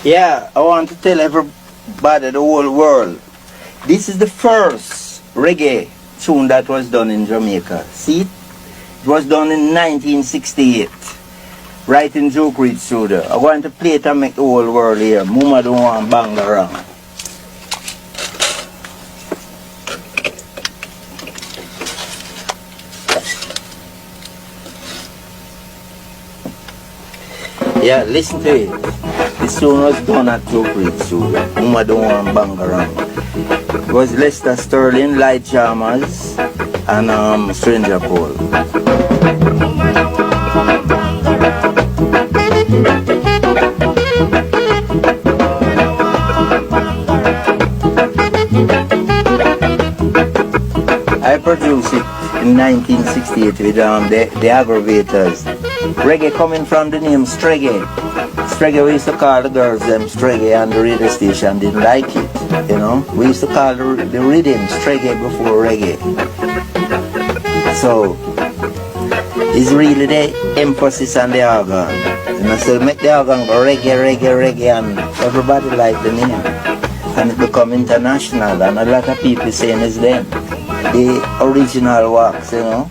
Yeah, I want to tell everybody, the whole world, this is the first reggae tune that was done in Jamaica. See? It was done in 1968. Right in Joke Reed Studio. I want to play it and make the whole world hear. Mama don't want Bangerang. Yeah, listen to it. This tune was done at Joke Reed Studio. Mama don't want Bangerang. It was Lester Sterling, Light Chalmers, and Stranger Paul. I produced it in 1968 with the Aggravators. Reggae coming from the name Streggae. Streggae, we used to call the girls them Streggae, and the radio station didn't like it, you know. We used to call the rhythm Streggae before reggae. So, it's really the emphasis on the organ. You know, so make the organ go reggae, reggae, reggae, and everybody like the name. And it become international, and a lot of people saying it's them. The original wax, you know.